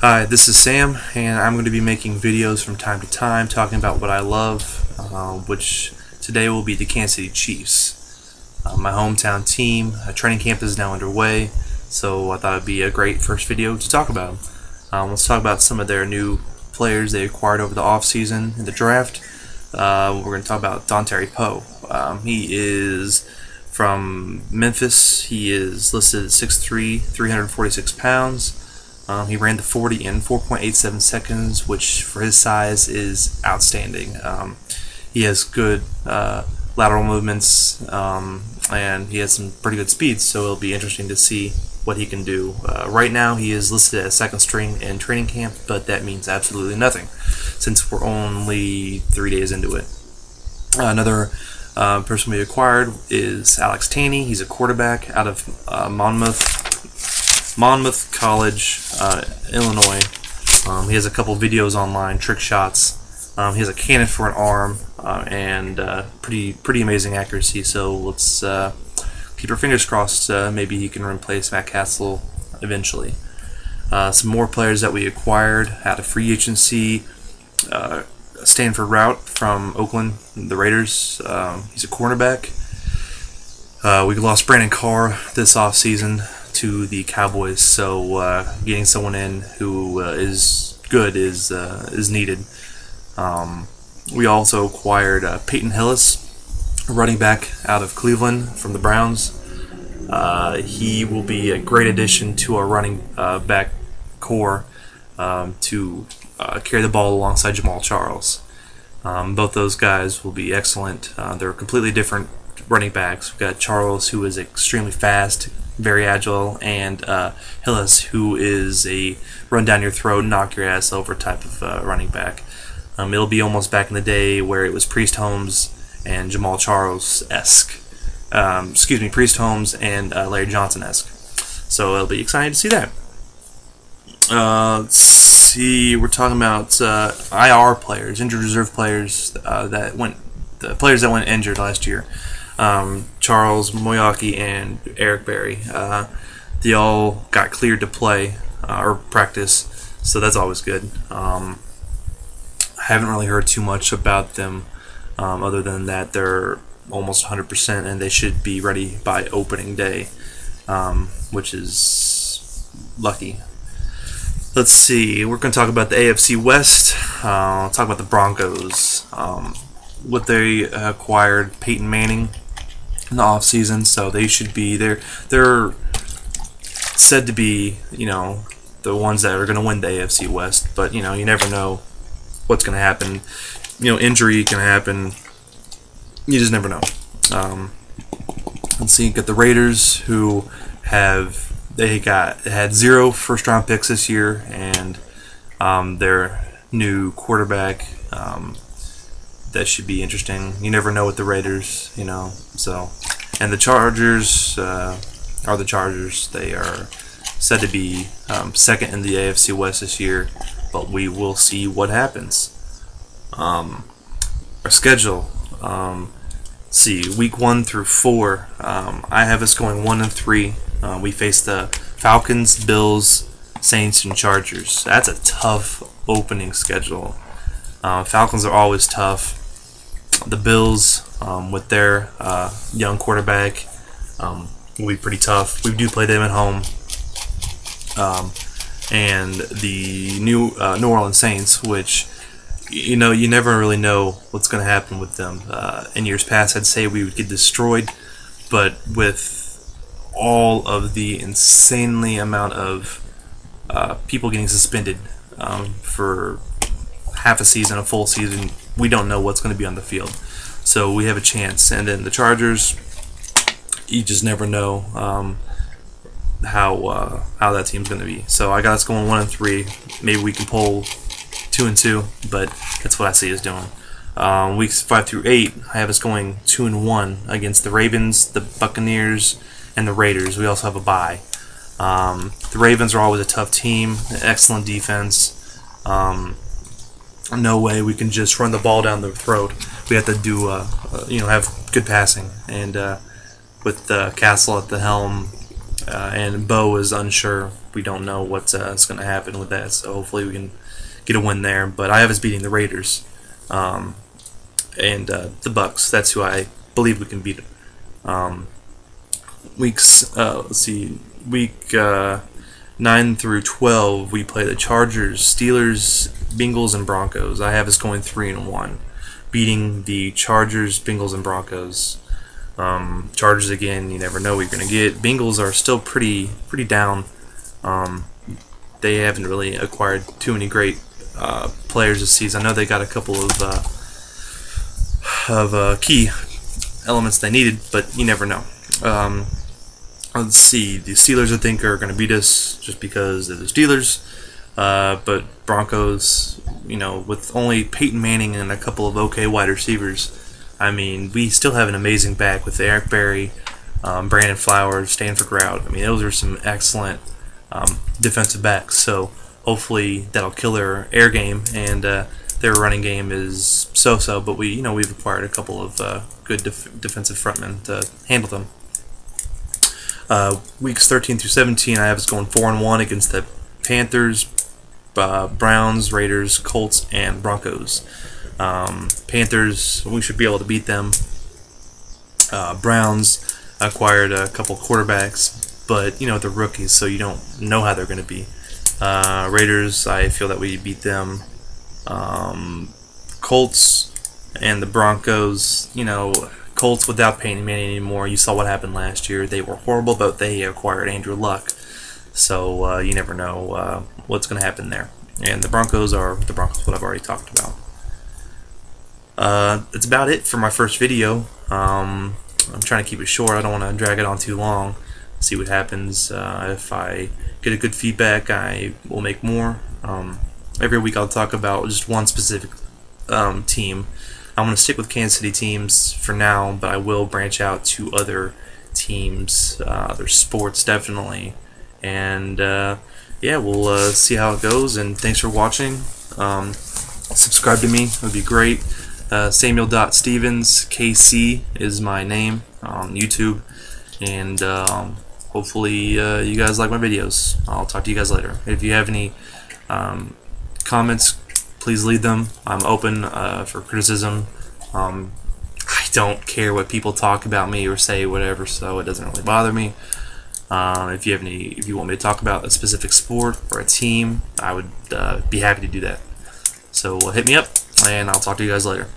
Hi, this is Sam, and I'm going to be making videos from time to time talking about what I love, which today will be the Kansas City Chiefs. My hometown team. Training camp is now underway, so I thought it would be a great first video to talk about. Let's talk about some of their new players they acquired over the offseason in the draft. We're going to talk about Dontari Poe. He is from Memphis. He is listed at 6'3", 346 pounds. He ran the 40 in 4.87 seconds, which for his size is outstanding. He has good lateral movements, and he has some pretty good speed, so it'll be interesting to see what he can do. Right now he is listed as second string in training camp, but that means absolutely nothing since we're only 3 days into it. Another person we acquired is Alex Tanney. He's a quarterback out of Monmouth College, Illinois. He has a couple videos online, trick shots. He has a cannon for an arm and pretty amazing accuracy. So let's keep our fingers crossed. Maybe he can replace Matt Castle eventually. Some more players that we acquired out of free agency. Stanford Route from Oakland, the Raiders. He's a cornerback. We lost Brandon Carr this offseason to the Cowboys, so getting someone in who is good is needed. We also acquired Peyton Hillis, a running back out of Cleveland from the Browns. He will be a great addition to our running back core to carry the ball alongside Jamaal Charles. Both those guys will be excellent. They're completely different running backs. We've got Charles, who is extremely fast, very agile, and Hillis, who is a run down your throat, knock your ass over type of running back. It'll be almost back in the day where it was Priest Holmes and Jamaal Charles-esque. Priest Holmes and Larry Johnson-esque. So it'll be exciting to see that. Let's see, we're talking about IR players, injured reserve players the players that went injured last year. Charles Moyaki and Eric Berry. They all got cleared to play or practice, so that's always good. I haven't really heard too much about them other than that they're almost 100% and they should be ready by opening day, which is lucky. Let's see, we're going to talk about the AFC West. I'll talk about the Broncos. What they acquired Peyton Manning in the offseason, so they should be they're said to be, the ones that are going to win the AFC West, but you never know what's going to happen. Injury can happen. You just never know. Let's see, you got the Raiders, who had 0 first-round picks this year, and their new quarterback. That should be interesting. You never know with the Raiders, so. And the Chargers are the Chargers. They are said to be second in the AFC West this year, but we will see what happens. Our schedule. See, week 1 through 4. I have us going 1-3. We face the Falcons, Bills, Saints, and Chargers. That's a tough opening schedule. Falcons are always tough. The Bills, with their young quarterback, will be pretty tough. We do play them at home. And the New Orleans Saints, which you never really know what's going to happen with them. In years past, I'd say we would get destroyed, but with all of the insanely amount of people getting suspended for half a season, a full season, we don't know what's going to be on the field. So we have a chance. And then the Chargers, you just never know how that team's going to be. So I got us going 1-3. Maybe we can pull 2-2, but that's what I see us doing. Weeks 5 through 8, I have us going 2-1 against the Ravens, the Buccaneers, and the Raiders. We also have a bye. The Ravens are always a tough team, excellent defense. No way we can just run the ball down their throat. We have to do, have good passing. And with Castle at the helm, and Bo is unsure. We don't know what's going to happen with that, so hopefully we can get a win there. But I have us beating the Raiders and the Bucks. That's who I believe we can beat. Let's see, week 9 through 12, we play the Chargers, Steelers, Bengals, and Broncos. I have us going 3-1, beating the Chargers, Bengals, and Broncos. Chargers again, you never know what you're gonna get. Bengals are still pretty down. They haven't really acquired too many great players this season. I know they got a couple of key elements they needed, but you never know. Let's see, the Steelers I think are going to beat us just because they're the Steelers, but Broncos, you know, with only Peyton Manning and a couple of okay wide receivers, I mean, we still have an amazing back with Eric Berry, Brandon Flowers, Stanford Routt. I mean, those are some excellent defensive backs, so hopefully that'll kill their air game, and their running game is so-so, but we've acquired a couple of good defensive frontmen to handle them. Weeks 13 through 17, I have us going 4-1 against the Panthers, Browns, Raiders, Colts, and Broncos. Panthers, we should be able to beat them. Browns acquired a couple quarterbacks, but they're rookies, so you don't know how they're going to be. Raiders, I feel that we beat them. Colts and the Broncos, Colts without Peyton Manning anymore. You saw what happened last year. They were horrible, but they acquired Andrew Luck. So you never know what's going to happen there. And the Broncos are the Broncos, what I've already talked about. That's about it for my first video. I'm trying to keep it short. I don't want to drag it on too long. See what happens. If I get a good feedback, I will make more. Every week I'll talk about just one specific team. I'm going to stick with Kansas City teams for now, but I will branch out to other teams, other sports definitely. And yeah, we'll see how it goes. And thanks for watching. Subscribe to me. It would be great. Samuel.Stevens, KC is my name on YouTube. And hopefully you guys like my videos. I'll talk to you guys later. If you have any comments, please leave them. I'm open for criticism. I don't care what people talk about me or say whatever, so it doesn't really bother me. If you want me to talk about a specific sport or a team, I would be happy to do that. So hit me up, and I'll talk to you guys later.